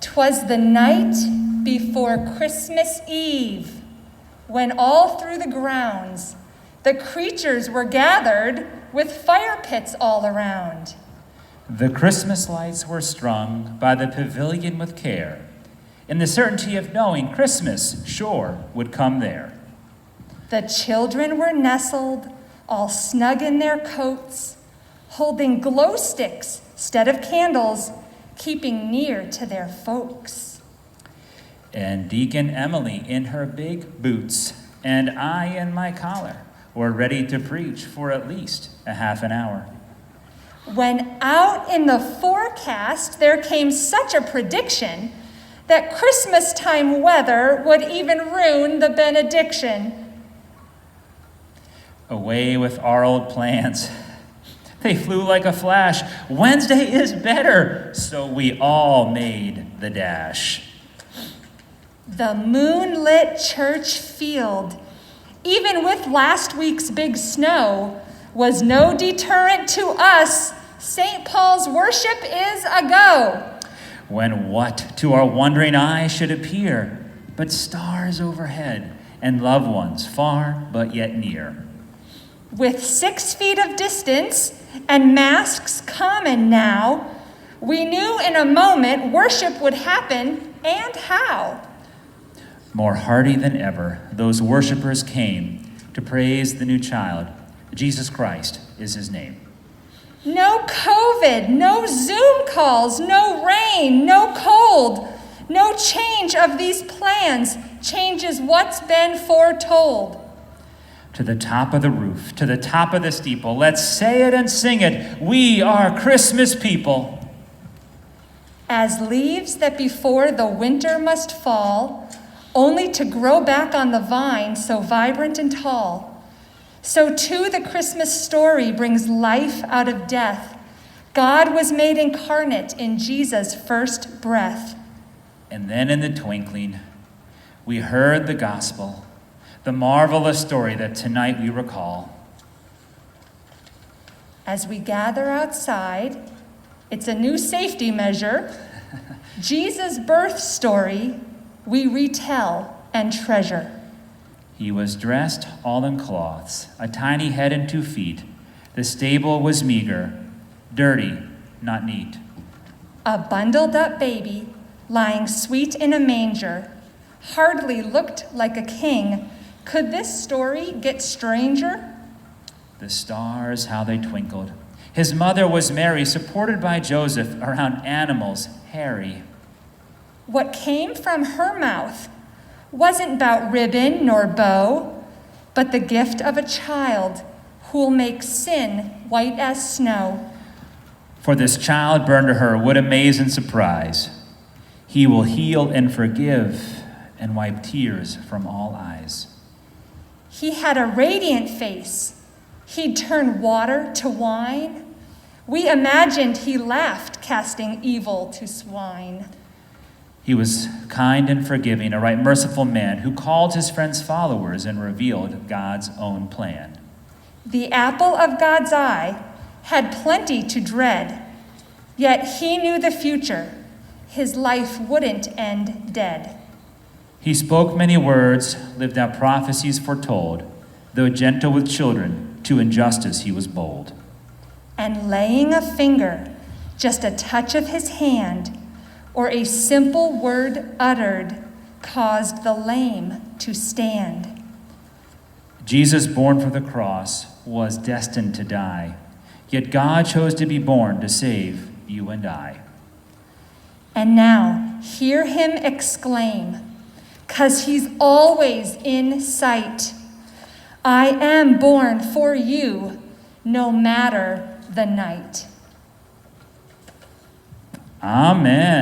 'Twas the night before Christmas Eve, when all through the grounds the creatures were gathered with fire pits all around. The Christmas lights were strung by the pavilion with care, in the certainty of knowing Christmas sure would come there. The children were nestled, all snug in their coats, holding glow sticks instead of candles, keeping near to their folks. And Deacon Emily in her big boots, and I in my collar, were ready to preach for at least a half an hour. When out in the forecast there came such a prediction that Christmas time weather would even ruin the benediction. Away with our old plans. They flew like a flash. Wednesday is better, so we all made the dash. The moonlit church field, even with last week's big snow, was no deterrent to us. St. Paul's worship is a go. When what to our wondering eye should appear but stars overhead and loved ones far but yet near. With 6 feet of distance and masks common now, we knew in a moment worship would happen, and how. More hearty than ever, those worshipers came to praise the new child. Jesus Christ is his name. No COVID, no Zoom calls, no rain, no cold, no change of these plans changes what's been foretold. To the top of the roof, to the top of the steeple, let's say it and sing it. We are Christmas people. As leaves that before the winter must fall, only to grow back on the vine so vibrant and tall, so too the Christmas story brings life out of death. God was made incarnate in Jesus' first breath. And then in the twinkling, we heard the gospel, the marvelous story that tonight we recall. As we gather outside, it's a new safety measure. Jesus' birth story we retell and treasure. He was dressed all in cloths, a tiny head and 2 feet. The stable was meager, dirty, not neat. A bundled up baby lying sweet in a manger hardly looked like a king. Could this story get stranger? The stars, how they twinkled. His mother was Mary, supported by Joseph around animals, hairy. What came from her mouth wasn't about ribbon nor bow, but the gift of a child who'll make sin white as snow. For this child born to her would amaze and surprise. He will heal and forgive and wipe tears from all eyes. He had a radiant face. He'd turn water to wine. We imagined he laughed, casting evil to swine. He was kind and forgiving, a right merciful man who called his friends followers and revealed God's own plan. The apple of God's eye had plenty to dread, yet he knew the future. His life wouldn't end dead. He spoke many words, lived out prophecies foretold. Though gentle with children, to injustice he was bold. And laying a finger, just a touch of his hand, or a simple word uttered, caused the lame to stand. Jesus, born for the cross, was destined to die, yet God chose to be born to save you and I. And now, hear him exclaim, 'cause he's always in sight. I am born for you, no matter the night. Amen.